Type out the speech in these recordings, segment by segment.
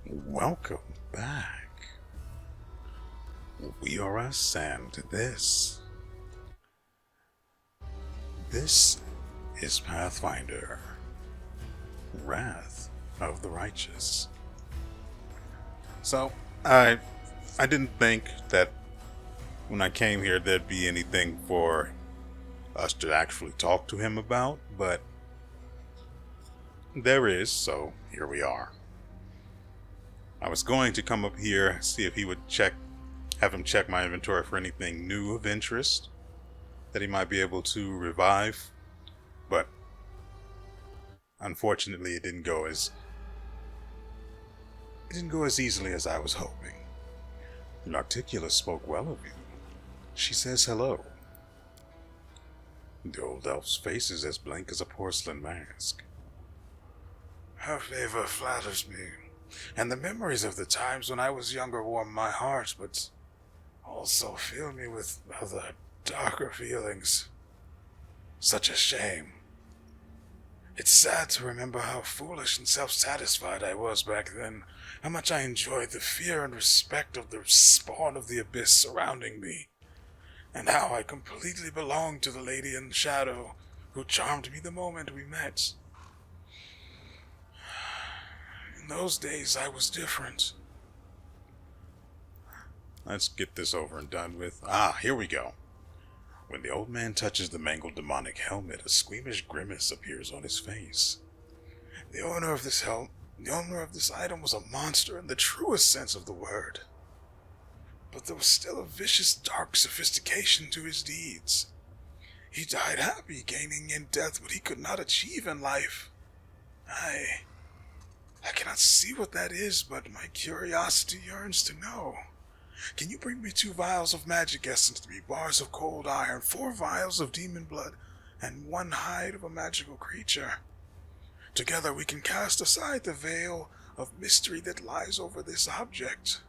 Welcome back, WeArEuS, and this is Pathfinder, Wrath of the Righteous. So, I didn't think that when I came here there'd be anything for us to actually talk to him about, but there is, so here we are. I was going to come up here, see if he would have him check my inventory for anything new of interest that he might be able to revive, but unfortunately it didn't go as easily as I was hoping. Nocticula spoke well of you. She says hello. The old elf's face is as blank as a porcelain mask. Her favor flatters me, and the memories of the times when I was younger warm my heart, but also fill me with other darker feelings. Such a shame. It's sad to remember how foolish and self-satisfied I was back then, how much I enjoyed the fear and respect of the spawn of the abyss surrounding me, and how I completely belonged to the lady in shadow who charmed me the moment we met. In those days, I was different. Let's get this over and done with. Here we go. When the old man touches the mangled demonic helmet, a squeamish grimace appears on his face. The owner of this item was a monster in the truest sense of the word. But there was still a vicious, dark sophistication to his deeds. He died happy, gaining in death what he could not achieve in life. I cannot see what that is, but my curiosity yearns to know. Can you bring me 2 vials of magic essence, 3 bars of cold iron, 4 vials of demon blood, and 1 hide of a magical creature? Together we can cast aside the veil of mystery that lies over this object.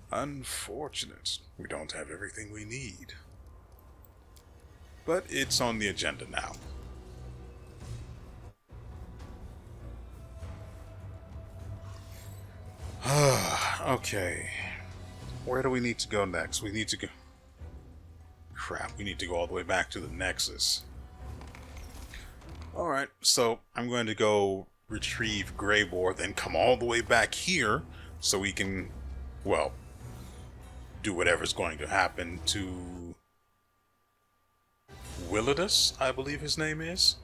Unfortunate, we don't have everything we need. But it's on the agenda now. Okay. Where do we need to go next? We need to go... Crap, we need to go all the way back to the Nexus. Alright, so I'm going to go retrieve Greybore, then come all the way back here so we can, well, do whatever's going to happen to WeArEuS, I believe his name is.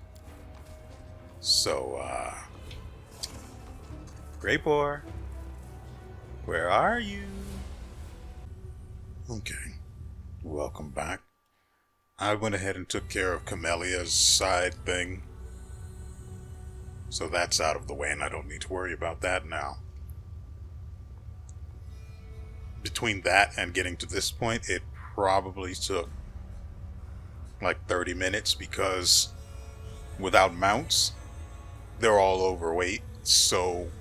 So, Greybore, where are you? Okay, welcome back. I went ahead and took care of Camelia's side thing, so that's out of the way and I don't need to worry about that now. Between that and getting to this point, it probably took like 30 minutes because without mounts, they're all overweight, so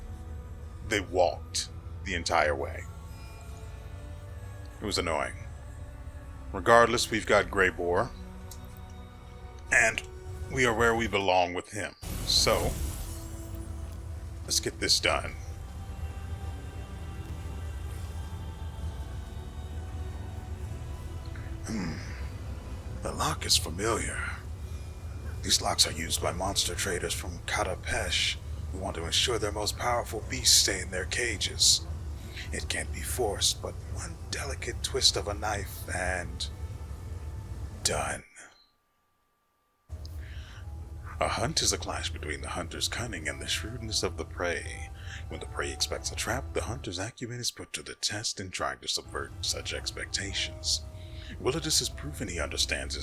they walked the entire way. It was annoying. Regardless, we've got Greybore, and we are where we belong with him. So, let's get this done. The lock is familiar. These locks are used by monster traders from Cava who want to ensure their most powerful beasts stay in their cages. It can't be forced, but one delicate twist of a knife and... done. A hunt is a clash between the hunter's cunning and the shrewdness of the prey. When the prey expects a trap, the hunter's acumen is put to the test in trying to subvert such expectations. WeArEuS has proven he understands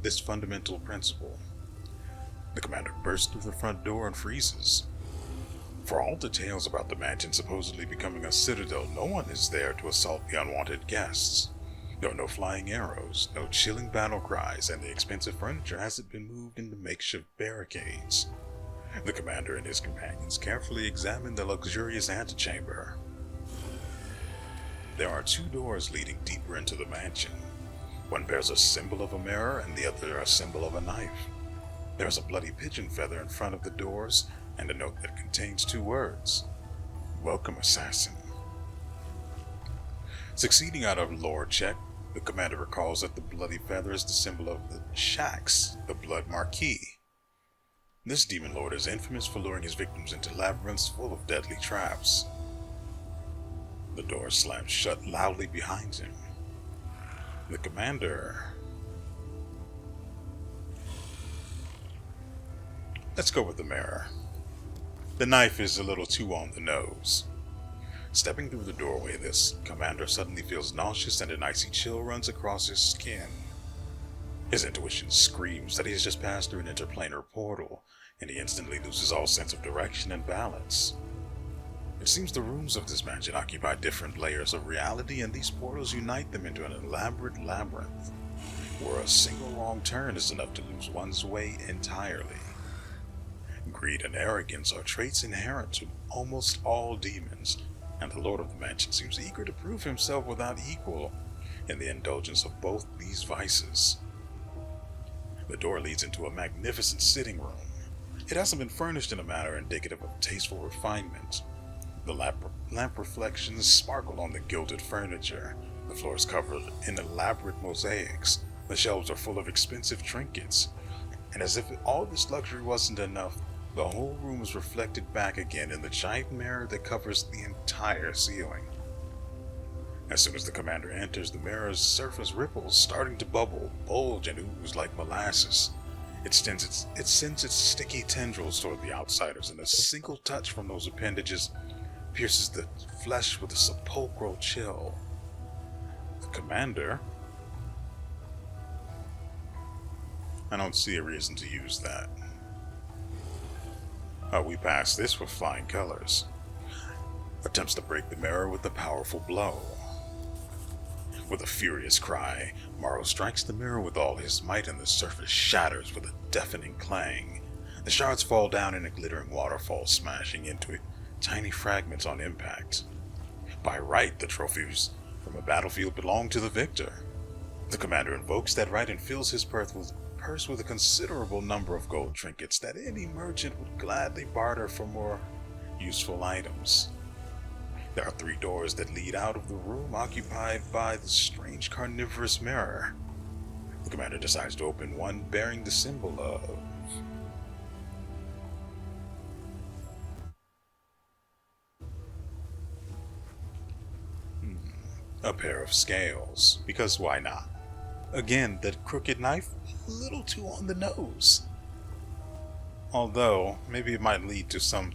this fundamental principle. The commander bursts through the front door and freezes. For all the tales about the mansion supposedly becoming a citadel, no one is there to assault the unwanted guests. There are no flying arrows, no chilling battle cries, and the expensive furniture hasn't been moved into makeshift barricades. The commander and his companions carefully examine the luxurious antechamber. There are 2 doors leading deeper into the mansion. One bears a symbol of a mirror and the other a symbol of a knife. There is a bloody pigeon feather in front of the doors, and a note that contains 2 words: "Welcome, assassin." Succeeding out of lore check, the commander recalls that the bloody feather is the symbol of the Shax, the Blood Marquis. This demon lord is infamous for luring his victims into labyrinths full of deadly traps. The door slams shut loudly behind him. The commander... Let's go with the mirror. The knife is a little too on the nose. Stepping through the doorway, this commander suddenly feels nauseous and an icy chill runs across his skin. His intuition screams that he has just passed through an interplanar portal, and he instantly loses all sense of direction and balance. It seems the rooms of this mansion occupy different layers of reality, and these portals unite them into an elaborate labyrinth, where a single wrong turn is enough to lose one's way entirely. Greed and arrogance are traits inherent to almost all demons, and the Lord of the Mansion seems eager to prove himself without equal in the indulgence of both these vices. The door leads into a magnificent sitting room. It hasn't been furnished in a manner indicative of tasteful refinement. The lamp reflections sparkle on the gilded furniture. The floor is covered in elaborate mosaics. The shelves are full of expensive trinkets. And as if all this luxury wasn't enough, the whole room is reflected back again in the giant mirror that covers the entire ceiling. As soon as the commander enters, the mirror's surface ripples, starting to bubble, bulge, and ooze like molasses. It sends its sticky tendrils toward the outsiders, and a single touch from those appendages pierces the flesh with a sepulchral chill. The commander... I don't see a reason to use that. We pass this with flying colors. Attempts to break the mirror with a powerful blow. With a furious cry, Morrow strikes the mirror with all his might, and the surface shatters with a deafening clang. The shards fall down in a glittering waterfall, smashing into tiny fragments on impact. By right, the trophies from a battlefield belong to the victor. The commander invokes that right and fills his purse with a considerable number of gold trinkets that any merchant would gladly barter for more useful items. There are 3 doors that lead out of the room occupied by the strange carnivorous mirror. The commander decides to open one bearing the symbol of... a pair of scales, because why not? Again, that crooked knife, a little too on the nose. Although, maybe it might lead to some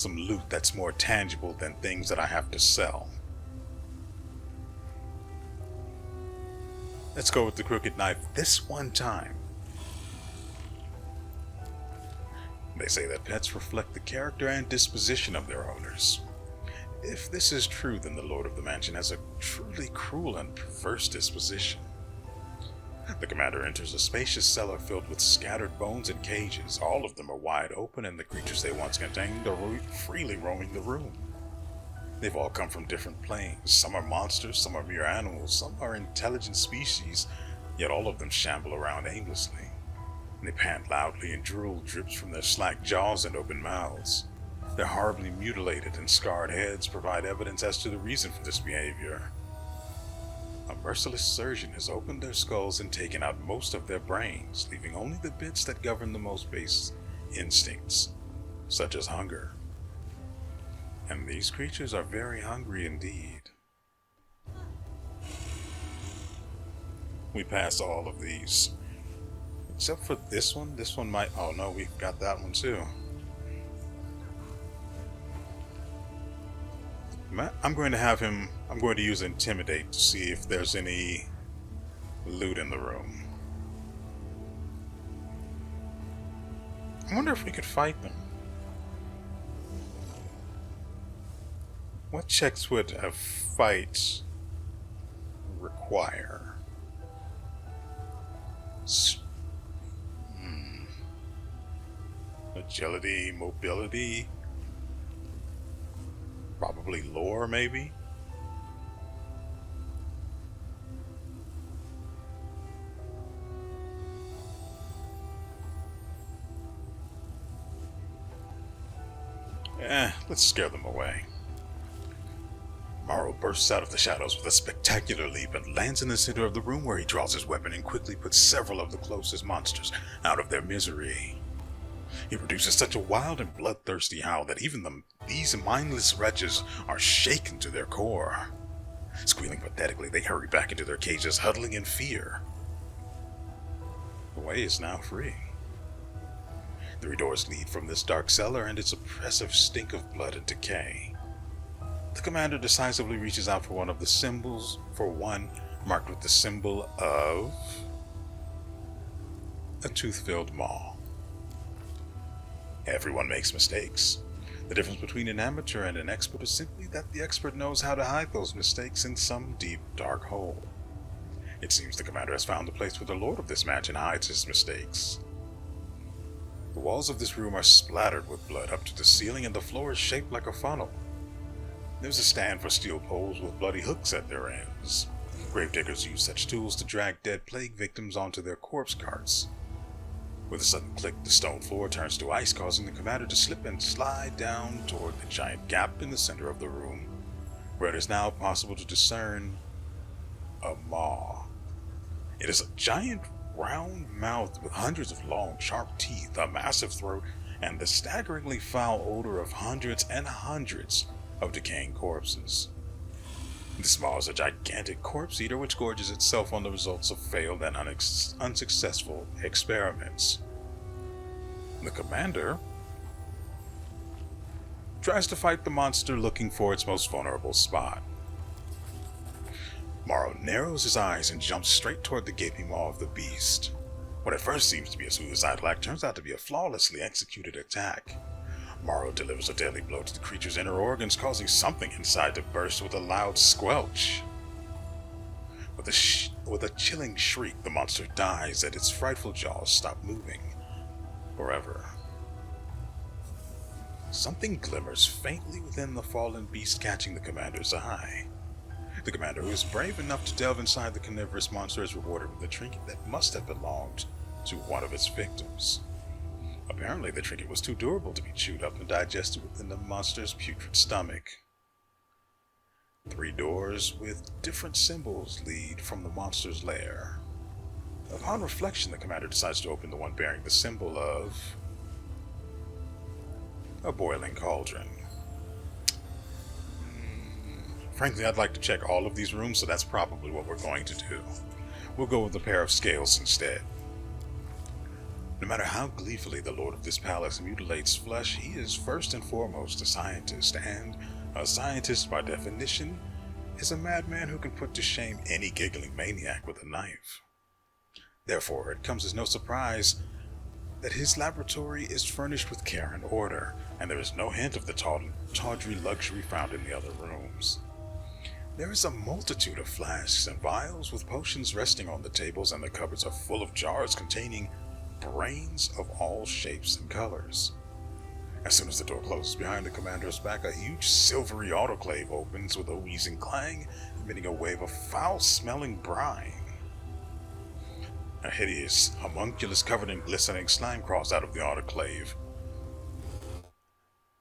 loot that's more tangible than things that I have to sell. Let's go with the crooked knife this one time. They say that pets reflect the character and disposition of their owners. If this is true, then the Lord of the Mansion has a truly cruel and perverse disposition. The commander enters a spacious cellar filled with scattered bones and cages. All of them are wide open, and the creatures they once contained are freely roaming the room. They've all come from different planes. Some are monsters, some are mere animals, some are intelligent species, yet all of them shamble around aimlessly. They pant loudly, and drool drips from their slack jaws and open mouths. Their horribly mutilated and scarred heads provide evidence as to the reason for this behavior. A merciless surgeon has opened their skulls and taken out most of their brains, leaving only the bits that govern the most base instincts, such as hunger. And these creatures are very hungry indeed. We pass all of these. Except for this one. This one might... oh no, we've got that one too. I'm going to use Intimidate to see if there's any loot in the room. I wonder if we could fight them. What checks would a fight require? Agility, mobility... probably lore, maybe? Let's scare them away. Morrow bursts out of the shadows with a spectacular leap and lands in the center of the room, where he draws his weapon and quickly puts several of the closest monsters out of their misery. He produces such a wild and bloodthirsty howl that even these mindless wretches are shaken to their core. Squealing pathetically, they hurry back into their cages, huddling in fear. The way is now free. 3 doors lead from this dark cellar and its oppressive stink of blood and decay. The commander decisively reaches out for one of the symbols, marked with the symbol of a tooth-filled maw. Everyone makes mistakes. The difference between an amateur and an expert is simply that the expert knows how to hide those mistakes in some deep, dark hole. It seems the commander has found the place where the lord of this mansion hides his mistakes. The walls of this room are splattered with blood up to the ceiling, and the floor is shaped like a funnel. There's a stand for steel poles with bloody hooks at their ends. Gravediggers use such tools to drag dead plague victims onto their corpse carts. With a sudden click, the stone floor turns to ice, causing the commander to slip and slide down toward the giant gap in the center of the room, where it is now possible to discern a maw. It is a giant round mouth with hundreds of long, sharp teeth, a massive throat, and the staggeringly foul odor of hundreds and hundreds of decaying corpses. This maw is a gigantic corpse eater which gorges itself on the results of failed and unsuccessful experiments. The commander tries to fight the monster, looking for its most vulnerable spot. Morrow narrows his eyes and jumps straight toward the gaping maw of the beast. What at first seems to be a suicidal act turns out to be a flawlessly executed attack. Morrow delivers a deadly blow to the creature's inner organs, causing something inside to burst with a loud squelch. With a chilling shriek, the monster dies as its frightful jaws stop moving forever. Something glimmers faintly within the fallen beast, catching the commander's eye. The commander, who is brave enough to delve inside the carnivorous monster, is rewarded with a trinket that must have belonged to one of its victims. Apparently, the trinket was too durable to be chewed up and digested within the monster's putrid stomach. 3 doors with different symbols lead from the monster's lair. Upon reflection, the commander decides to open the one bearing the symbol of a boiling cauldron. Frankly, I'd like to check all of these rooms, so that's probably what we're going to do. We'll go with a pair of scales instead. No matter how gleefully the lord of this palace mutilates flesh, he is first and foremost a scientist, and a scientist, by definition, is a madman who can put to shame any giggling maniac with a knife. Therefore, it comes as no surprise that his laboratory is furnished with care and order, and there is no hint of the tawdry luxury found in the other rooms. There is a multitude of flasks and vials with potions resting on the tables, and the cupboards are full of jars containing brains of all shapes and colors. As soon as the door closes behind the commander's back, a huge silvery autoclave opens with a wheezing clang, emitting a wave of foul-smelling brine. A hideous homunculus covered in glistening slime crawls out of the autoclave.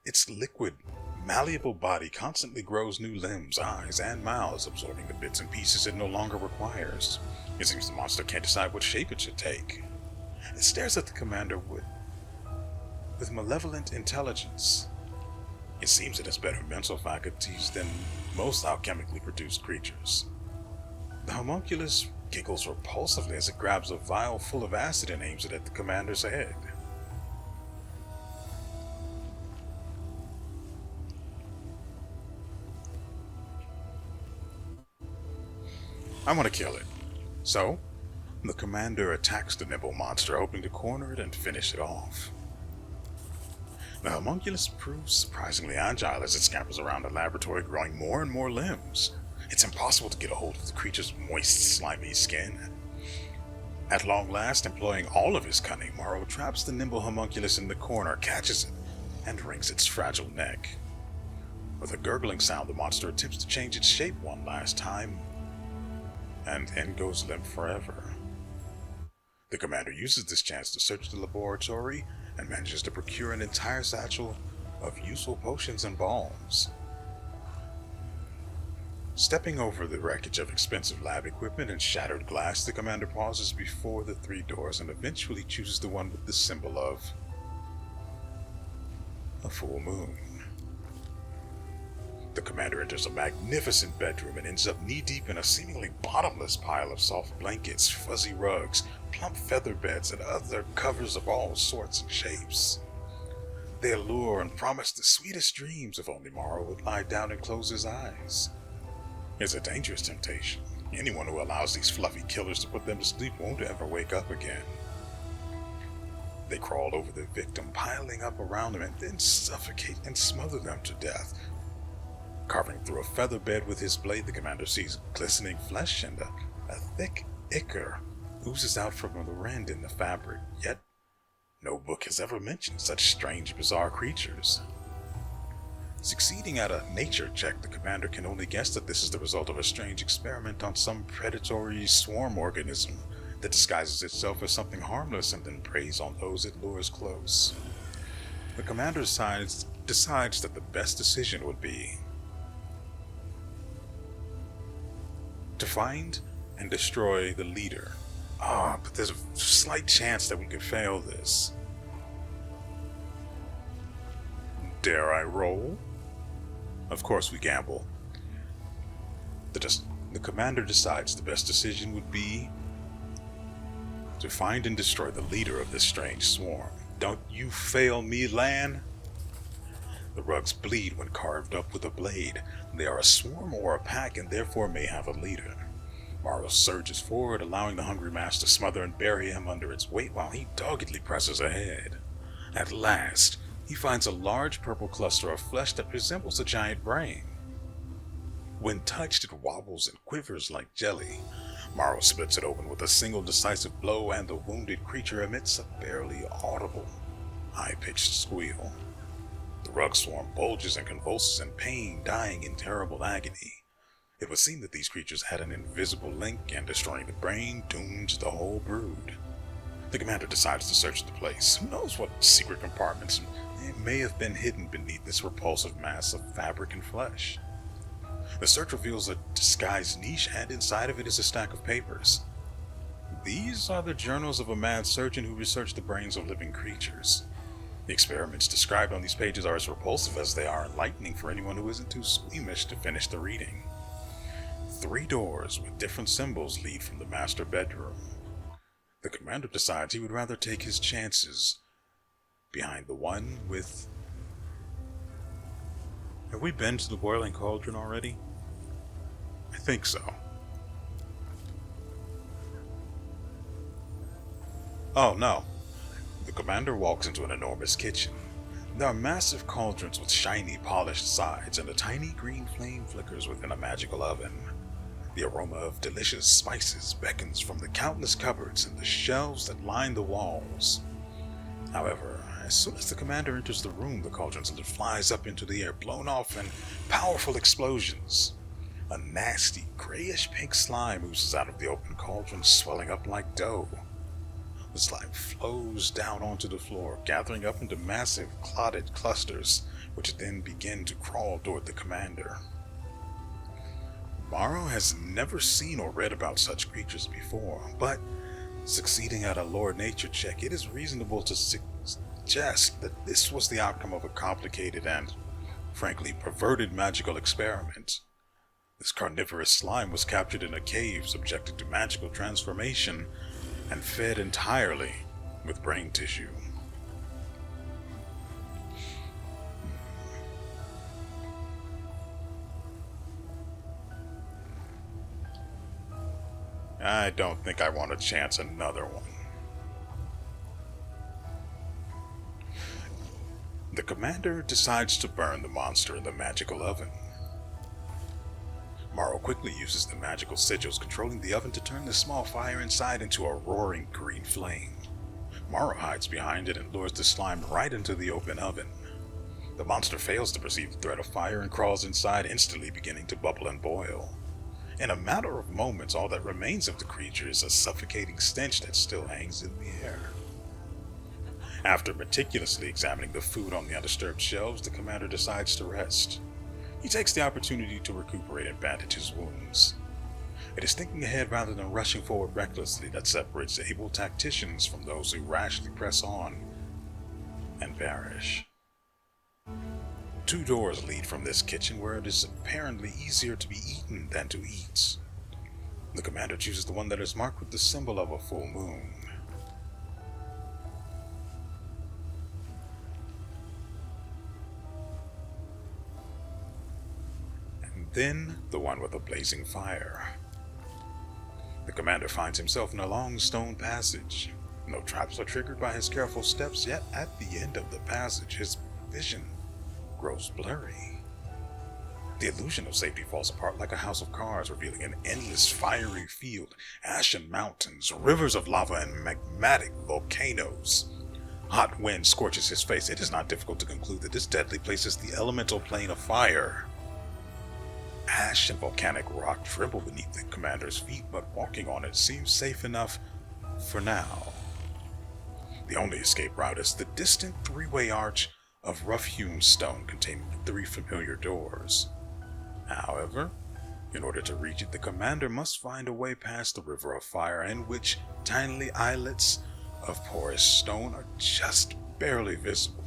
Its liquid, malleable body constantly grows new limbs, eyes, and mouths, absorbing the bits and pieces it no longer requires. It seems the monster can't decide what shape it should take. It stares at the commander with malevolent intelligence. It seems it has better mental faculties than most alchemically produced creatures. The homunculus giggles repulsively as it grabs a vial full of acid and aims it at the commander's head. I want to kill it. So, the commander attacks the nimble monster, hoping to corner it and finish it off. The homunculus proves surprisingly agile as it scampers around the laboratory, growing more and more limbs. It's impossible to get a hold of the creature's moist, slimy skin. At long last, employing all of his cunning, Morrow traps the nimble homunculus in the corner, catches it, and wrings its fragile neck. With a gurgling sound, the monster attempts to change its shape one last time, and then goes limp forever. The commander uses this chance to search the laboratory and manages to procure an entire satchel of useful potions and balms. Stepping over the wreckage of expensive lab equipment and shattered glass, the commander pauses before the 3 doors and eventually chooses the one with the symbol of a full moon. The commander enters a magnificent bedroom and ends up knee-deep in a seemingly bottomless pile of soft blankets, fuzzy rugs, plump feather beds, and other covers of all sorts and shapes. They allure and promise the sweetest dreams if only Morrow would lie down and close his eyes. It's a dangerous temptation. Anyone who allows these fluffy killers to put them to sleep won't ever wake up again. They crawl over their victim, piling up around them, and then suffocate and smother them to death. Carving through a feather bed with his blade, the commander sees glistening flesh, and a thick ichor oozes out from the rend in the fabric, yet no book has ever mentioned such strange, bizarre creatures. Succeeding at a nature check, the commander can only guess that this is the result of a strange experiment on some predatory swarm organism that disguises itself as something harmless and then preys on those it lures close. The commander decides that the best decision would be to find and destroy the leader. But there's a slight chance that we could fail this. Dare I roll? Of course we gamble. The commander decides the best decision would be to find and destroy the leader of this strange swarm. Don't you fail me, Lan? The rugs bleed when carved up with a blade. They are a swarm or a pack and therefore may have a leader. Morrow surges forward, allowing the hungry mass to smother and bury him under its weight while he doggedly presses ahead. At last, he finds a large purple cluster of flesh that resembles a giant brain. When touched, it wobbles and quivers like jelly. Morrow splits it open with a single decisive blow, and the wounded creature emits a barely audible, high-pitched squeal. The rug swarm bulges and convulses in pain, dying in terrible agony. It would seem that these creatures had an invisible link, and destroying the brain doomed the whole brood. The commander decides to search the place. Who knows what secret compartments may have been hidden beneath this repulsive mass of fabric and flesh. The search reveals a disguised niche, and inside of it is a stack of papers. These are the journals of a mad surgeon who researched the brains of living creatures. The experiments described on these pages are as repulsive as they are enlightening for anyone who isn't too squeamish to finish the reading. 3 doors with different symbols lead from the master bedroom. The commander decides he would rather take his chances behind the one with... Have we been to the Boiling Cauldron already? I think so. Oh no. The commander walks into an enormous kitchen. There are massive cauldrons with shiny, polished sides, and a tiny green flame flickers within a magical oven. The aroma of delicious spices beckons from the countless cupboards and the shelves that line the walls. However, as soon as the commander enters the room, the cauldron's lid flies up into the air, blown off in powerful explosions. A nasty, grayish-pink slime oozes out of the open cauldron, swelling up like dough. The slime flows down onto the floor, gathering up into massive, clotted clusters, which then begin to crawl toward the commander. Morrow has never seen or read about such creatures before, but succeeding at a lore nature check, it is reasonable to suggest that this was the outcome of a complicated and, frankly, perverted magical experiment. This carnivorous slime was captured in a cave, subjected to magical transformation, and fed entirely with brain tissue. I don't think I want to chance another one. The commander decides to burn the monster in the magical oven. Morrow quickly uses the magical sigils controlling the oven to turn the small fire inside into a roaring green flame. Morrow hides behind it and lures the slime right into the open oven. The monster fails to perceive the threat of fire and crawls inside, instantly beginning to bubble and boil. In a matter of moments, all that remains of the creature is a suffocating stench that still hangs in the air. After meticulously examining the food on the undisturbed shelves, the commander decides to rest. He takes the opportunity to recuperate and bandage his wounds. It is thinking ahead rather than rushing forward recklessly that separates the able tacticians from those who rashly press on and perish. 2 doors lead from this kitchen where it is apparently easier to be eaten than to eat. The commander chooses the one that is marked with the symbol of a full moon. And then the one with a blazing fire. The commander finds himself in a long stone passage. No traps are triggered by his careful steps, yet at the end of the passage his vision grows blurry. The illusion of safety falls apart like a house of cards, revealing an endless fiery field, ashen mountains, rivers of lava, and magmatic volcanoes. Hot wind scorches his face. It is not difficult to conclude that this deadly place is the elemental plane of fire. Ash and volcanic rock tremble beneath the commander's feet, but walking on it seems safe enough for now. The only escape route is the distant 3-way arch of rough-hewn stone containing the 3 familiar doors. However, in order to reach it, the commander must find a way past the river of fire, in which tiny islets of porous stone are just barely visible.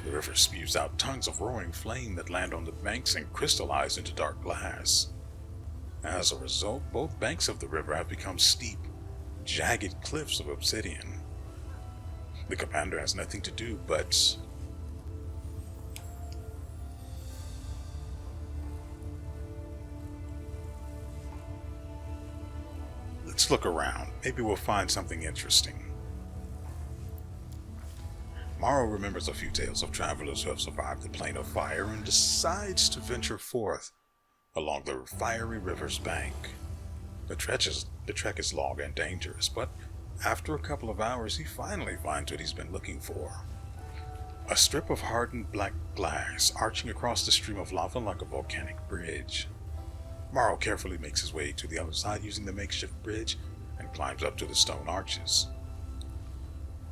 The river spews out tongues of roaring flame that land on the banks and crystallize into dark glass. As a result, both banks of the river have become steep, jagged cliffs of obsidian. The commander has nothing to do but let's look around. Maybe we'll find something interesting. Morrow remembers a few tales of travelers who have survived the plane of fire and decides to venture forth along the fiery river's bank. The trek is long and dangerous, but after a couple of hours he finally finds what he's been looking for. A strip of hardened black glass arching across the stream of lava like a volcanic bridge. Morrow carefully makes his way to the other side using the makeshift bridge and climbs up to the stone arches.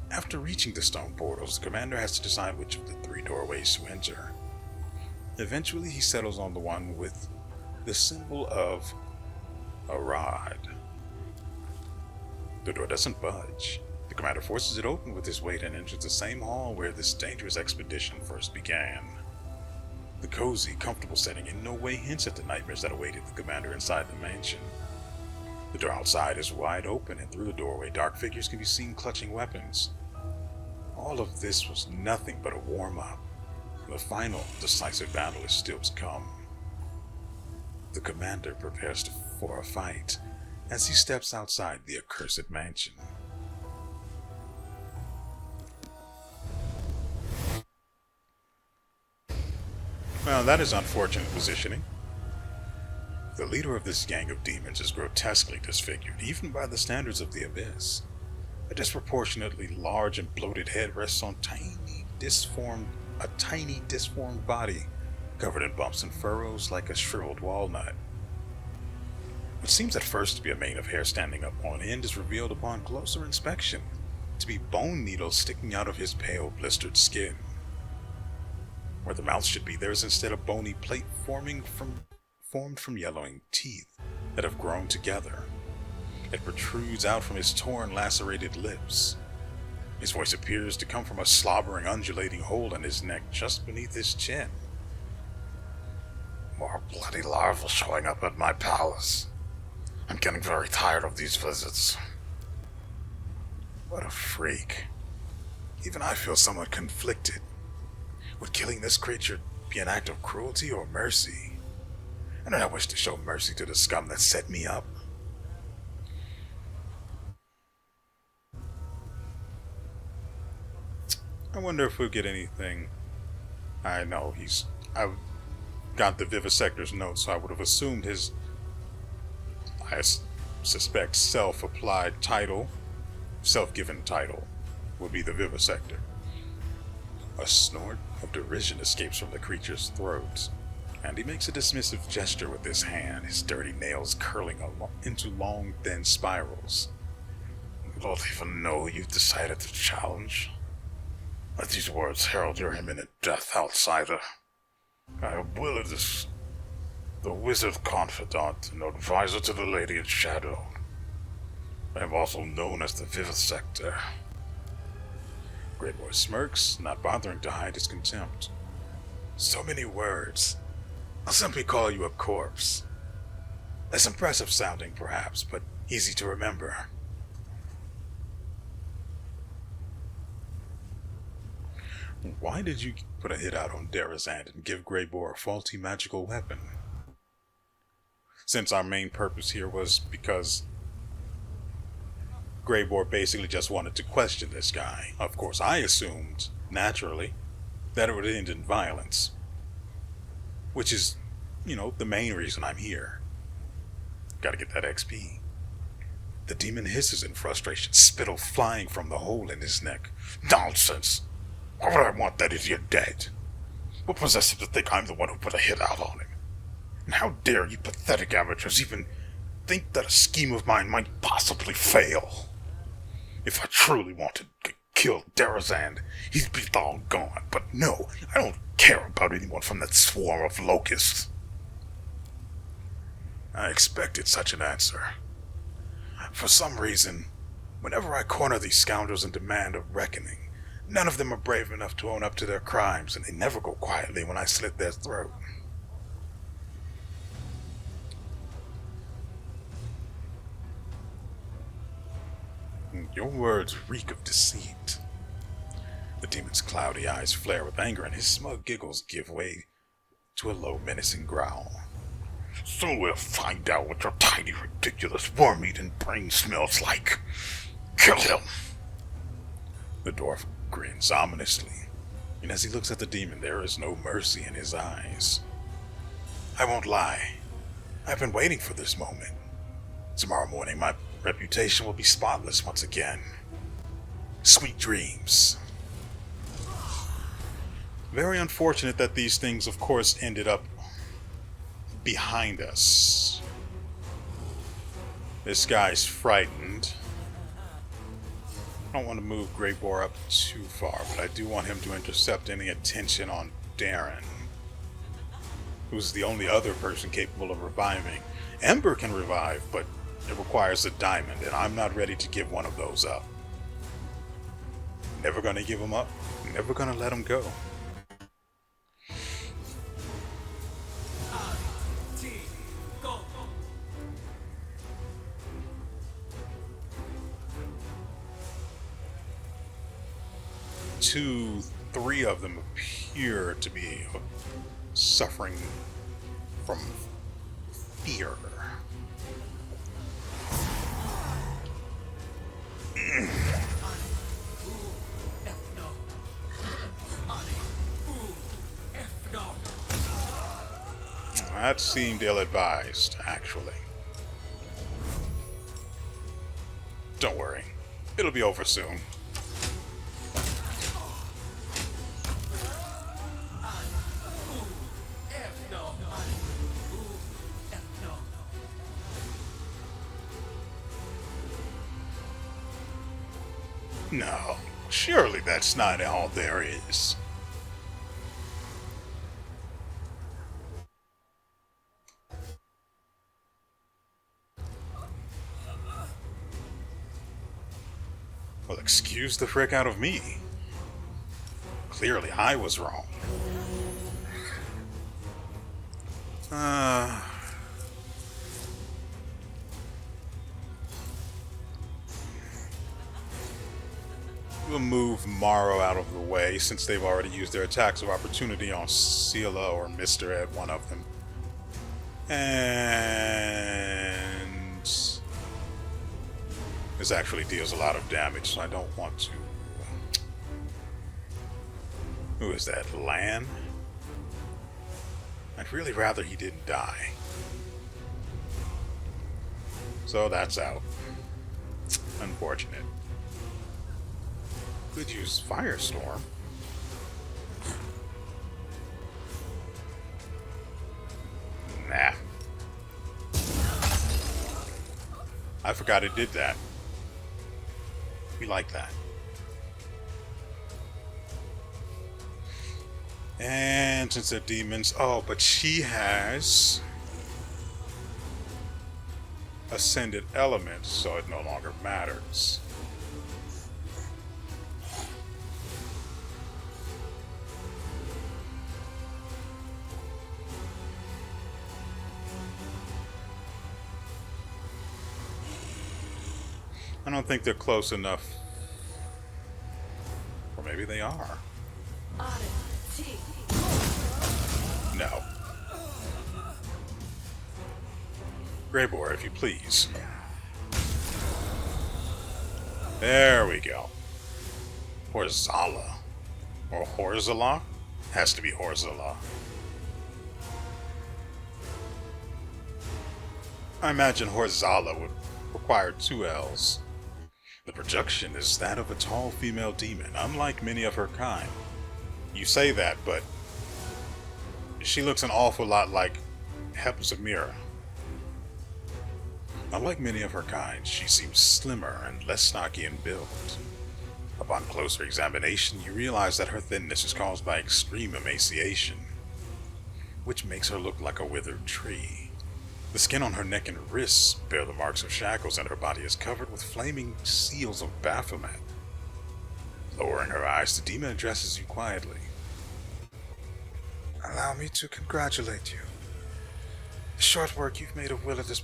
After reaching the stone portals, the commander has to decide which of the 3 doorways to enter. Eventually, he settles on the one with the symbol of a rod. The door doesn't budge. The commander forces it open with his weight and enters the same hall where this dangerous expedition first began. The cozy, comfortable setting in no way hints at the nightmares that awaited the commander inside the mansion. The door outside is wide open, and through the doorway, dark figures can be seen clutching weapons. All of this was nothing but a warm-up. The final, decisive battle is still to come. The commander prepares for a fight as he steps outside the accursed mansion. Well, that is unfortunate positioning. The leader of this gang of demons is grotesquely disfigured, even by the standards of the Abyss. A disproportionately large and bloated head rests on a tiny, disformed body, covered in bumps and furrows like a shriveled walnut. What seems at first to be a mane of hair standing up on end is revealed upon closer inspection to be bone needles sticking out of his pale, blistered skin. Where the mouth should be, there is instead a bony plate formed from yellowing teeth that have grown together. It protrudes out from his torn, lacerated lips. His voice appears to come from a slobbering, undulating hole in his neck just beneath his chin. More bloody larvae showing up at my palace. I'm getting very tired of these visits. What a freak. Even I feel somewhat conflicted. Would killing this creature be an act of cruelty or mercy? And I wish to show mercy to the scum that set me up. I wonder if we'll get anything. I know I got the Vivisector's note, so I would have assumed his, I suspect, self-applied title, self-given title, would be the Vivisector. A snort of derision escapes from the creature's throat, and he makes a dismissive gesture with his hand, his dirty nails curling into long, thin spirals. You don't even know you've decided to challenge. Let these words herald your imminent death, outsider. I am WeArEuS, the wizard confidant and advisor to the Lady in Shadow. I am also known as the Vivisector. Greyboy smirks, not bothering to hide his contempt. So many words. I'll simply call you a corpse. Less impressive sounding, perhaps, but easy to remember. Why did you put a hit out on Derazand and give Greyboy a faulty magical weapon? Since our main purpose here was because Greyboy basically just wanted to question this guy. Of course, I assumed, naturally, that it would end in violence. Which is, the main reason I'm here. Gotta get that XP. The demon hisses in frustration, spittle flying from the hole in his neck. Nonsense! Why would I want that idiot dead? What possessed him to think I'm the one who put a hit out on him? And how dare you pathetic amateurs even think that a scheme of mine might possibly fail? If I truly wanted to kill Derazand, he'd be long gone. But no, I don't care about anyone from that swarm of locusts. I expected such an answer. For some reason, whenever I corner these scoundrels and demand a reckoning, none of them are brave enough to own up to their crimes, and they never go quietly when I slit their throat. Your words reek of deceit. The demon's cloudy eyes flare with anger, and his smug giggles give way to a low, menacing growl. Soon we'll find out what your tiny, ridiculous worm-eating brain smells like. Kill him! The dwarf grins ominously, and as he looks at the demon, there is no mercy in his eyes. I won't lie. I've been waiting for this moment. Tomorrow morning, my reputation will be spotless once again. Sweet dreams. Very unfortunate that these things, of course, ended up behind us. This guy's frightened. I don't want to move Greyboy up too far, but I do want him to intercept any attention on Darren, who's the only other person capable of reviving. Ember can revive, but it requires a diamond, and I'm not ready to give one of those up. Never gonna give him up, never gonna let him go. Three of them appear to be suffering from fear. That seemed ill-advised, actually. Don't worry, it'll be over soon. No, surely that's not all there is. Well, excuse the frick out of me. Clearly I was wrong. We'll move Morrow out of the way since they've already used their attacks of opportunity on Sela or Mr. Ed, one of them. And this actually deals a lot of damage, so I don't want to. Who is that? Lan? I'd really rather he didn't die. So that's out. Unfortunate. Could use Firestorm. Nah. I forgot it did that. We like that. And since they're demons, oh, but she has ascended elements, so it no longer matters. I don't think they're close enough. Or maybe they are. No. Greybor, if you please. There we go. Horzala. Or Horzala? Has to be Horzala. I imagine Horzala would require 2 L's. The projection is that of a tall female demon, unlike many of her kind. You say that, but she looks an awful lot like Hepzibah. Unlike many of her kind, she seems slimmer and less stocky in build. Upon closer examination, you realize that her thinness is caused by extreme emaciation, which makes her look like a withered tree. The skin on her neck and wrists bear the marks of shackles, and her body is covered with flaming seals of Baphomet. Lowering her eyes, the demon addresses you quietly. Allow me to congratulate you. The short work you've made of WeArEuS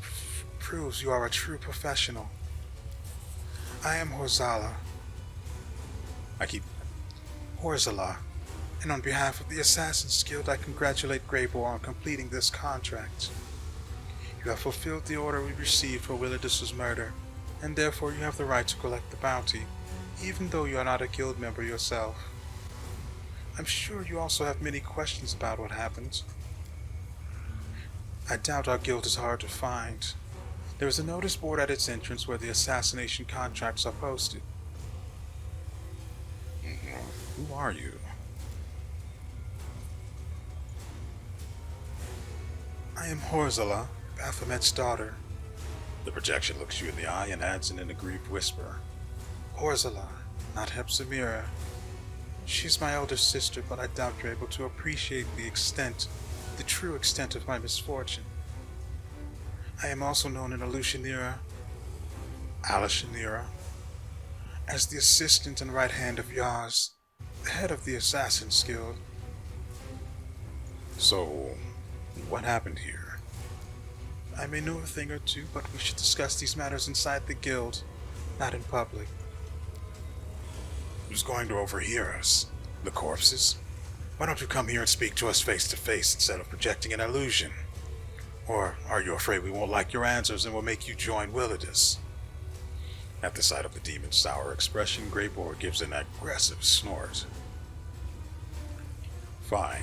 proves you are a true professional. I am Horzala, and on behalf of the Assassin's Guild, I congratulate Greybor on completing this contract. You have fulfilled the order we received for WeArEuS' murder, and therefore you have the right to collect the bounty, even though you are not a guild member yourself. I'm sure you also have many questions about what happened. I doubt our guild is hard to find. There is a notice board at its entrance where the assassination contracts are posted. Who are you? I am Horzala, Baphomet's daughter. The projection looks you in the eye and adds in an aggrieved whisper. Horzala, not Hepzibah. She's my elder sister, but I doubt you're able to appreciate the true extent of my misfortune. I am also known in Alushanira, as the assistant and right hand of WeArEuS, the head of the Assassin's Guild. So, what happened here? I may know a thing or two, but we should discuss these matters inside the guild, not in public. Who's going to overhear us? The corpses? Why don't you come here and speak to us face to face instead of projecting an illusion? Or are you afraid we won't like your answers and will make you join WeArEuS? At the sight of the demon's sour expression, Greybor gives an aggressive snort. Fine.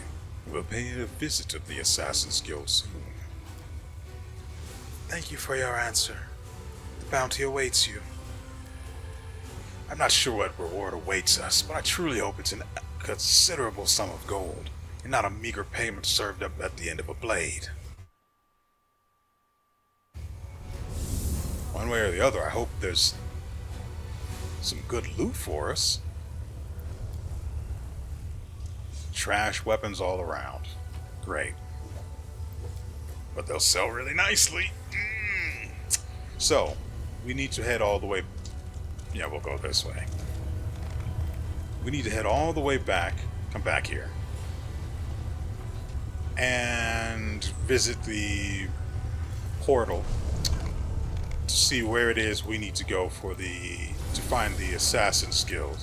We'll pay you a visit to the Assassin's Guild soon. Thank you for your answer. The bounty awaits you. I'm not sure what reward awaits us, but I truly hope it's a considerable sum of gold, and not a meager payment served up at the end of a blade. One way or the other, I hope there's some good loot for us. Trash weapons all around. Great. But they'll sell really nicely. So, we need to head all the way... Yeah, we'll go this way. We need to head all the way back. Come back here. And visit the portal to see where it is we need to go for to find the Assassin's Guild.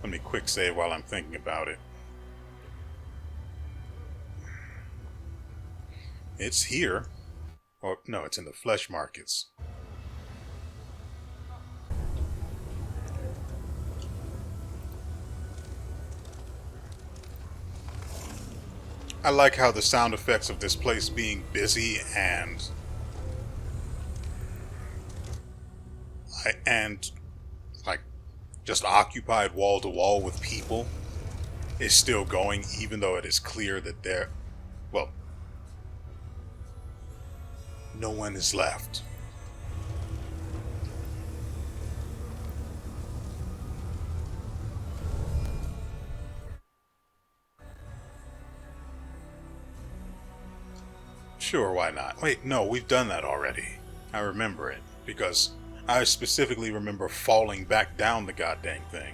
Let me quick save while I'm thinking about it. It's here. Or, no, it's in the flesh markets. I like how the sound effects of this place being busy and like just occupied wall to wall with people is still going, even though it is clear that no one is left. Sure, why not? Wait, no, we've done that already. I remember it, because I specifically remember falling back down the goddamn thing.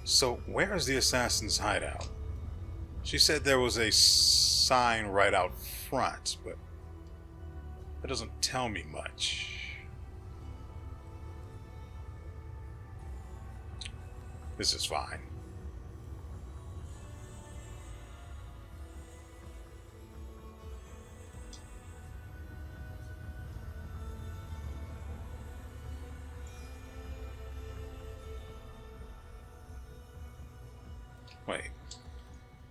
So, where is the assassin's hideout? She said there was a sign right out front, but that doesn't tell me much. This is fine. Wait,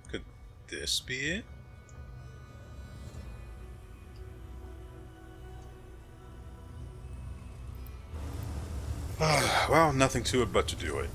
could this be it? Well, nothing to it but to do it.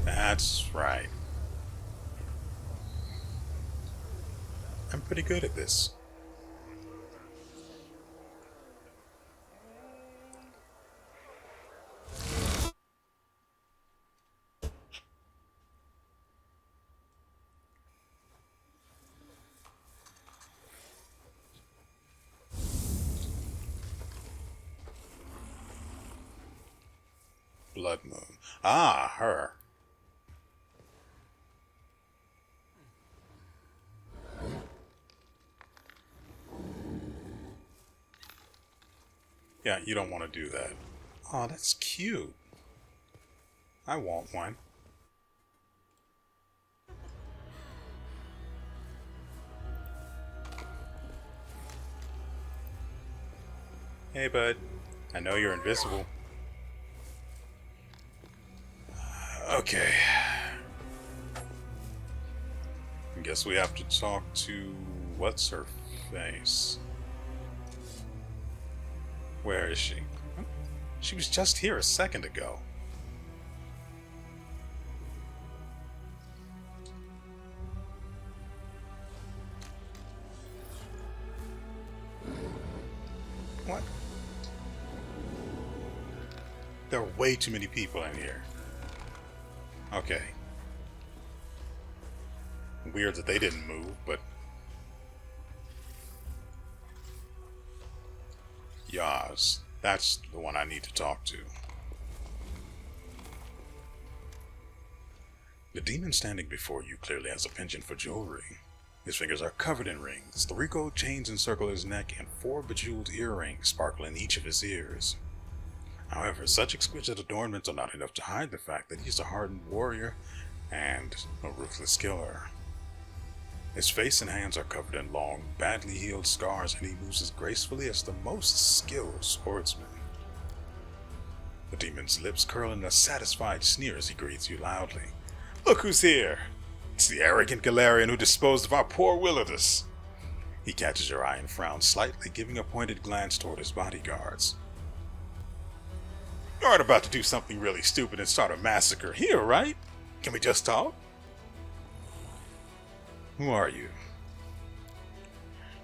That's right. I'm pretty good at this. Blood Moon. Ah, her. Yeah, you don't want to do that. Oh, that's cute. I want one. Hey, bud. I know you're invisible. Okay. I guess we have to talk to... what's her face? Where is she? She was just here a second ago. What? There are way too many people in here. Okay. Weird that they didn't move, but... WeArEuS. That's the one I need to talk to. The demon standing before you clearly has a penchant for jewelry. His fingers are covered in rings, 3 gold chains encircle his neck, and 4 bejeweled earrings sparkle in each of his ears. However, such exquisite adornments are not enough to hide the fact that he's a hardened warrior and a ruthless killer. His face and hands are covered in long, badly healed scars, and he moves as gracefully as the most skilled swordsman. The demon's lips curl in a satisfied sneer as he greets you loudly. Look who's here! It's the arrogant Galarian who disposed of our poor WeArEuS. He catches your eye and frowns slightly, giving a pointed glance toward his bodyguards. You aren't about to do something really stupid and start a massacre here, right? Can we just talk? Who are you?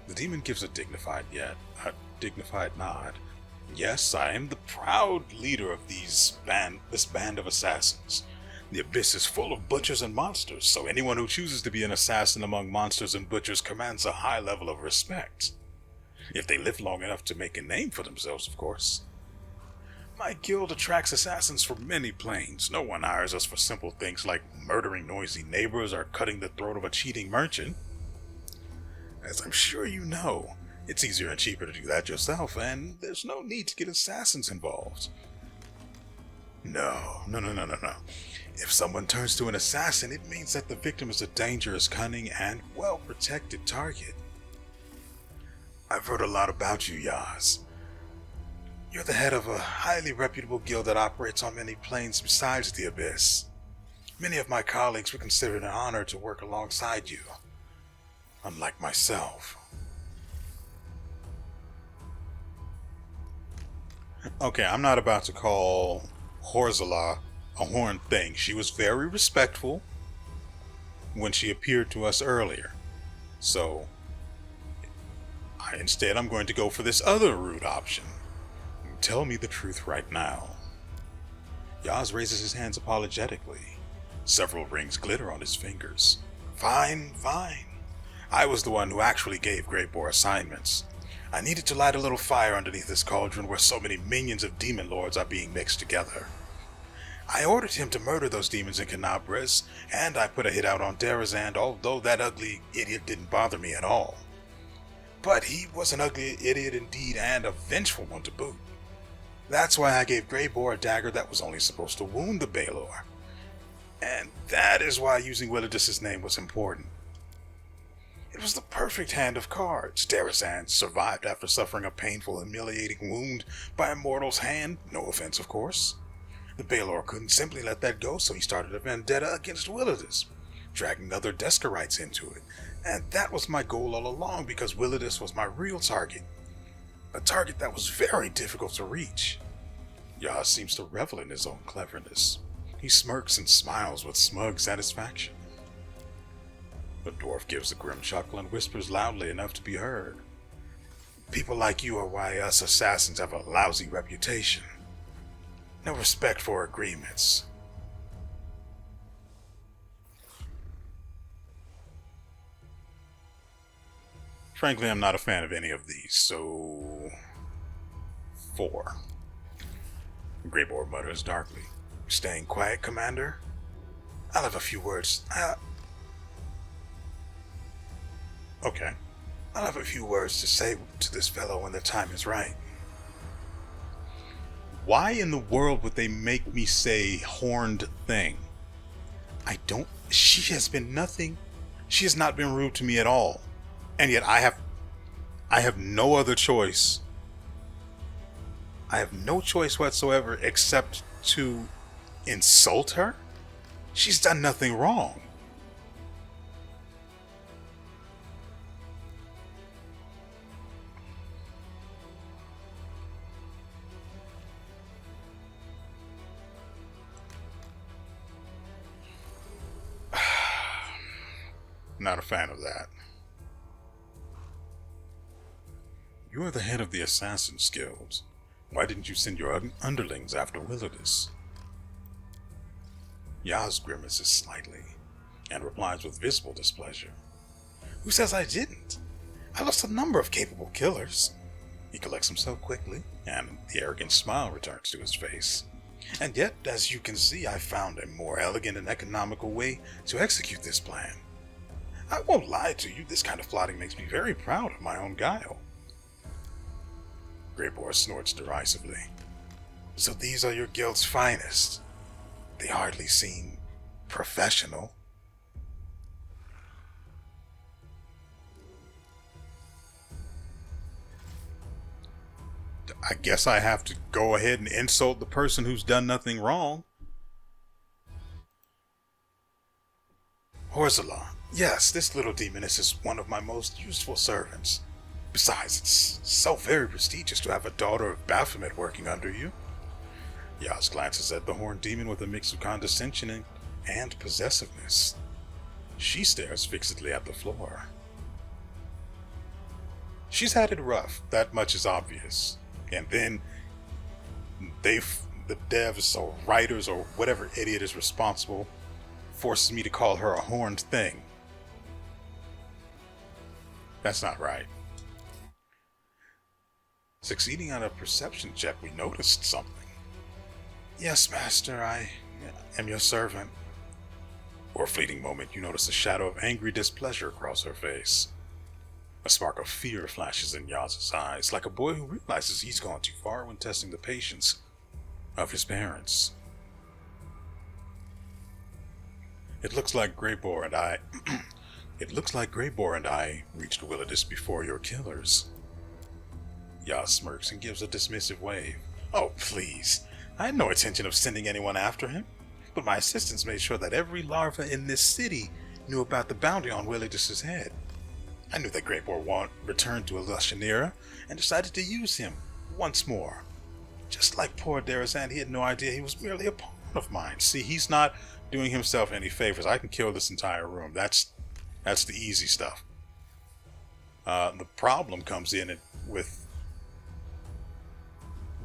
The demon gives a dignified nod. Yes, I am the proud leader of this band of assassins. The abyss is full of butchers and monsters, so anyone who chooses to be an assassin among monsters and butchers commands a high level of respect. If they live long enough to make a name for themselves, of course. My guild attracts assassins from many planes. No one hires us for simple things like murdering noisy neighbors or cutting the throat of a cheating merchant. As I'm sure you know, it's easier and cheaper to do that yourself, and there's no need to get assassins involved. No. If someone turns to an assassin, it means that the victim is a dangerous, cunning, and well-protected target. I've heard a lot about you, WeArEuS. You're the head of a highly reputable guild that operates on many planes besides the Abyss. Many of my colleagues would consider it an honor to work alongside you, unlike myself. Okay, I'm not about to call Horzala a horned thing. She was very respectful when she appeared to us earlier. So, instead I'm going to go for this other rude option. Tell me the truth right now. Yaz raises his hands apologetically. Several rings glitter on his fingers. Fine. I was the one who actually gave Greybor assignments. I needed to light a little fire underneath this cauldron where so many minions of demon lords are being mixed together. I ordered him to murder those demons in Canabres, and I put a hit out on Derazand, although that ugly idiot didn't bother me at all. But he was an ugly idiot indeed, and a vengeful one to boot. That's why I gave Greybor a dagger that was only supposed to wound the Balor. And that is why using WeArEuS' name was important. It was the perfect hand of cards. Derazand survived after suffering a painful, humiliating wound by a mortal's hand. No offense, of course. The Balor couldn't simply let that go, so he started a vendetta against WeArEuS, dragging other Deskarites into it. And that was my goal all along, because WeArEuS was my real target. A target that was very difficult to reach. Yaz seems to revel in his own cleverness. He smirks and smiles with smug satisfaction. The dwarf gives a grim chuckle and whispers loudly enough to be heard. People like you are why us assassins have a lousy reputation. No respect for agreements. Frankly, I'm not a fan of any of these, so... 4. Greybor mutters darkly. Staying quiet, Commander? I'll have a few words. Okay. I'll have a few words to say to this fellow when the time is right. Why in the world would they make me say horned thing? She has been nothing. She has not been rude to me at all. And yet I have no other choice. I have no choice whatsoever except to insult her? She's done nothing wrong. Not a fan of that. You are the head of the Assassin's Guild. Why didn't you send your underlings after WeArEuS? Yaz grimaces slightly and replies with visible displeasure. Who says I didn't? I lost a number of capable killers. He collects himself quickly, and the arrogant smile returns to his face. And yet, as you can see, I found a more elegant and economical way to execute this plan. I won't lie to you, this kind of plotting makes me very proud of my own guile. Greybor snorts derisively. So these are your guild's finest? They hardly seem professional. I guess I have to go ahead and insult the person who's done nothing wrong. Horzala, yes, this little demoness is one of my most useful servants. Besides, it's so very prestigious to have a daughter of Baphomet working under you. Yaz glances at the horned demon with a mix of condescension and possessiveness. She stares fixedly at the floor. She's had it rough, that much is obvious. And then the devs or writers or whatever idiot is responsible forces me to call her a horned thing. That's not right. Succeeding on a perception check, we noticed something. Yes, Master, I am your servant. For a fleeting moment, you notice a shadow of angry displeasure across her face. A spark of fear flashes in Yaz's eyes, like a boy who realizes he's gone too far when testing the patience of his parents. It looks like Greybor and I reached WeArEuS before your killers. Yaz smirks and gives a dismissive wave. Oh, please. I had no intention of sending anyone after him. but my assistants made sure that every larva in this city knew about the bounty on WeArEuS' head. I knew that Greybor returned to Elushanira and decided to use him once more. Just like poor Darazan, he had no idea he was merely a pawn of mine. See, he's not doing himself any favors. I can kill this entire room. That's the easy stuff. The problem comes in with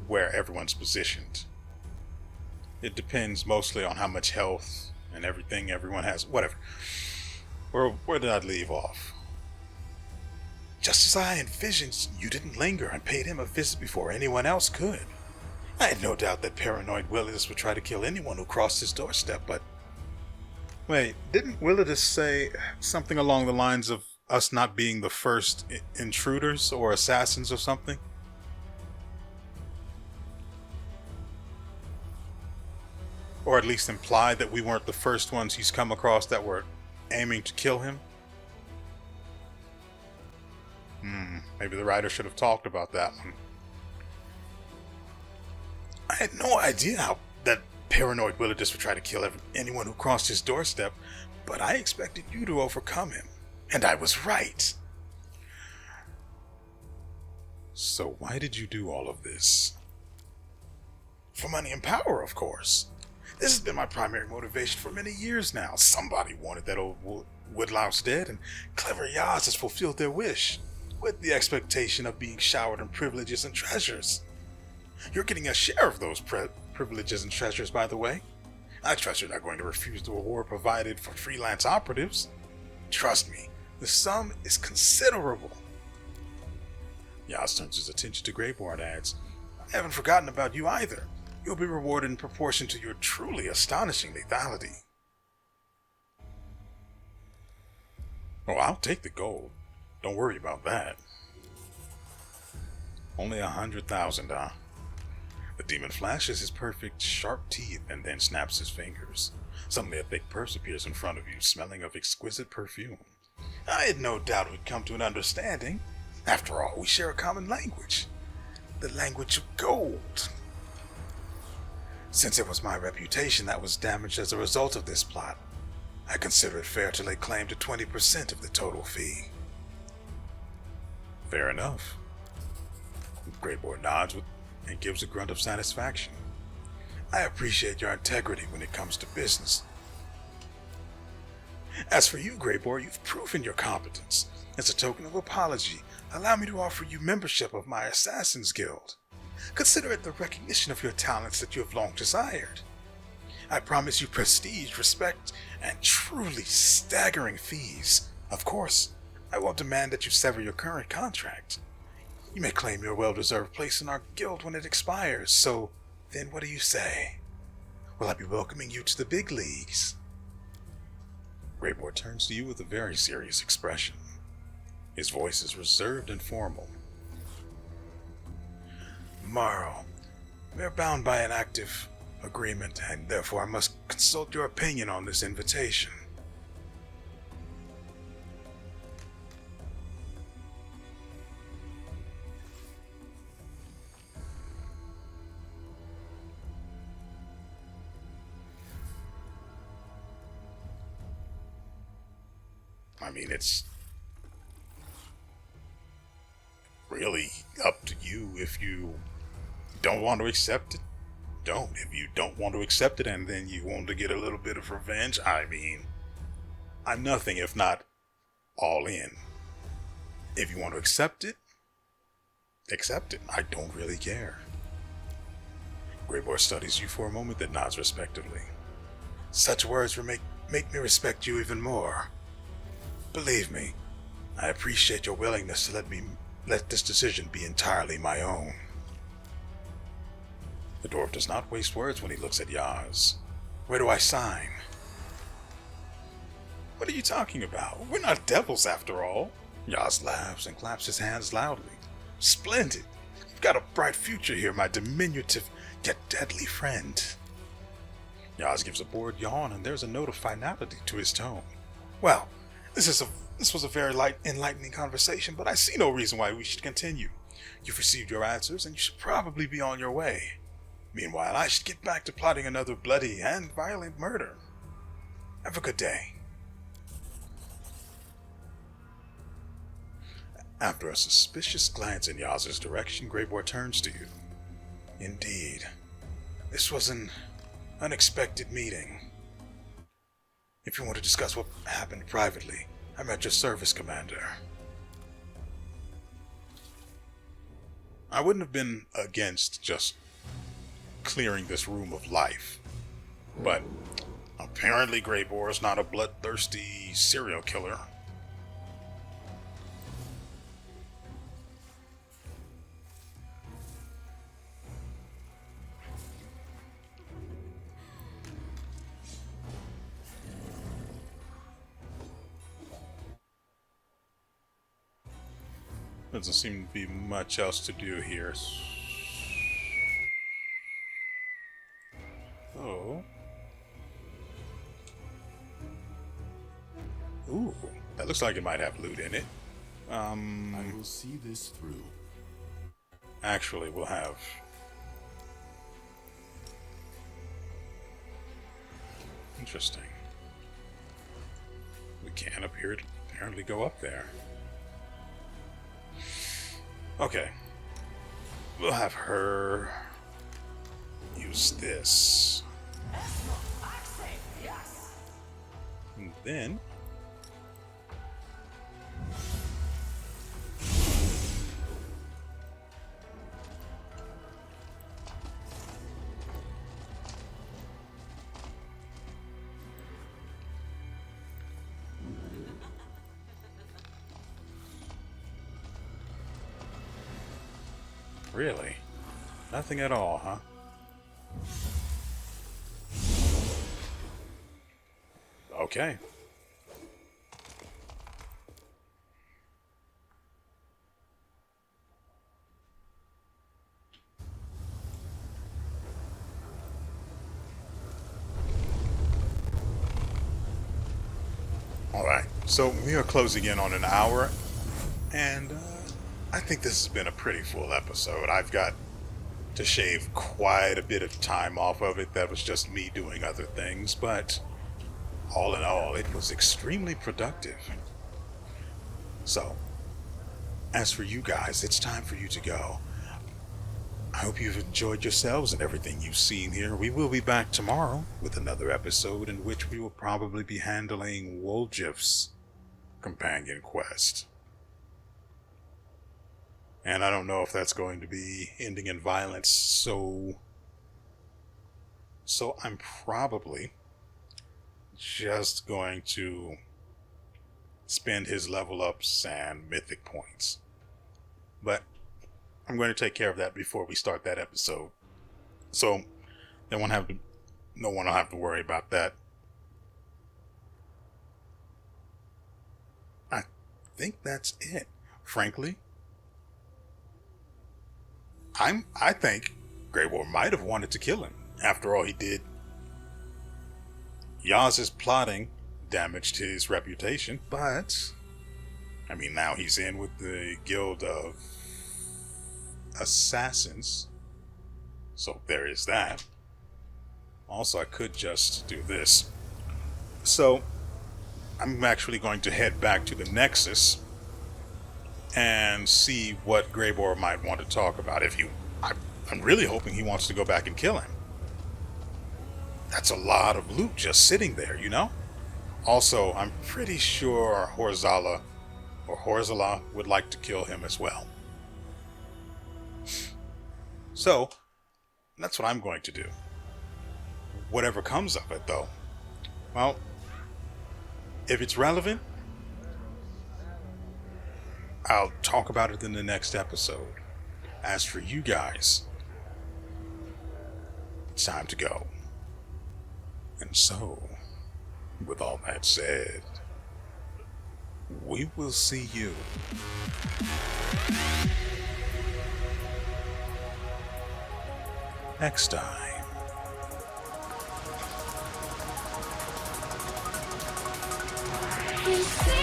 where everyone's positioned. It depends mostly on how much health and everything everyone has. Whatever. Where did I leave off? Just as I envisioned, you didn't linger and paid him a visit before anyone else could. I had no doubt that paranoid WeArEuS would try to kill anyone who crossed his doorstep, but... Wait, didn't WeArEuS say something along the lines of us not being the first intruders or assassins or something? Or at least imply that we weren't the first ones he's come across that were aiming to kill him? Maybe the writer should have talked about that one. I had no idea that paranoid WeArEuS would try to kill anyone who crossed his doorstep, but I expected you to overcome him. And I was right. So why did you do all of this? For money and power, of course. This has been my primary motivation for many years now. Somebody wanted that old woodlouse dead, and clever Yaz has fulfilled their wish, with the expectation of being showered in privileges and treasures. You're getting a share of those privileges and treasures, by the way. I trust you're not going to refuse the reward provided for freelance operatives. Trust me, the sum is considerable. Yaz turns his attention to Greybor and adds, I haven't forgotten about you either. You'll be rewarded in proportion to your truly astonishing lethality. Oh, I'll take the gold. Don't worry about that. Only 100,000, huh? The demon flashes his perfect, sharp teeth and then snaps his fingers. Suddenly a thick purse appears in front of you, smelling of exquisite perfume. I had no doubt we'd come to an understanding. After all, we share a common language. The language of gold. Since it was my reputation that was damaged as a result of this plot, I consider it fair to lay claim to 20% of the total fee. Fair enough. Greybor nods and gives a grunt of satisfaction. I appreciate your integrity when it comes to business. As for you, Greybor, you've proven your competence. As a token of apology, allow me to offer you membership of my Assassin's Guild. Consider it the recognition of your talents that you have long desired. I promise you prestige, respect, and truly staggering fees. Of course, I won't demand that you sever your current contract. You may claim your well-deserved place in our guild when it expires, so then what do you say? Will I be welcoming you to the big leagues? Greybor turns to you with a very serious expression. His voice is reserved and formal. Morrow, we are bound by an active agreement, and therefore I must consult your opinion on this invitation. I mean, it's really up to you. If you don't want to accept it, don't. If you don't want to accept it and then you want to get a little bit of revenge, I mean, I'm nothing if not all in. If you want to accept it, accept it. I don't really care. Greybor studies you for a moment, then nods respectively. Such words make me respect you even more. Believe me, I appreciate your willingness to let this decision be entirely my own. The dwarf does not waste words when he looks at Yaz. Where do I sign? What are you talking about? We're not devils after all. Yaz laughs and claps his hands loudly. Splendid! You've got a bright future here, my diminutive yet deadly friend. Yaz gives a bored yawn, and there's a note of finality to his tone. Well, this was a very enlightening conversation, but I see no reason why we should continue. You've received your answers, and you should probably be on your way. Meanwhile, I should get back to plotting another bloody and violent murder. Have a good day. After a suspicious glance in Yaz's direction, WeArEuS turns to you. Indeed. This was an unexpected meeting. If you want to discuss what happened privately, I'm at your service, Commander. I wouldn't have been against just clearing this room of life, but apparently WeArEuS is not a bloodthirsty serial killer. Doesn't seem to be much else to do here. Oh. Ooh, that looks like it might have loot in it. I will see this through. Actually, we'll have... Interesting. We can apparently go up there. Okay. We'll have her use this. And then really? Nothing at all, huh? Okay. Alright, so we are closing in on an hour, and I think this has been a pretty full episode. I've got to shave quite a bit of time off of it. That was just me doing other things, but all in all, it was extremely productive. So, as for you guys, it's time for you to go. I hope you've enjoyed yourselves and everything you've seen here. We will be back tomorrow with another episode in which we will probably be handling WeArEuS' companion quest. And I don't know if that's going to be ending in violence, so I'm probably just going to spend his level ups and mythic points. But I'm going to take care of that before we start that episode. So no one will have to worry about that. I think that's it. Frankly, I think WeArEuS might have wanted to kill him. After all, he did. Yaz's plotting damaged his reputation, but I mean, now he's in with the Guild of Assassins, so there is that. Also, I could just do this. So I'm actually going to head back to the Nexus and see what WeArEuS might want to talk about. I'm really hoping he wants to go back and kill him. That's a lot of loot just sitting there, you know? Also, I'm pretty sure Horzala would like to kill him as well. So, that's what I'm going to do. Whatever comes of it, though, well, if it's relevant, I'll talk about it in the next episode. As for you guys, it's time to go. And so, with all that said, we will see you next time. We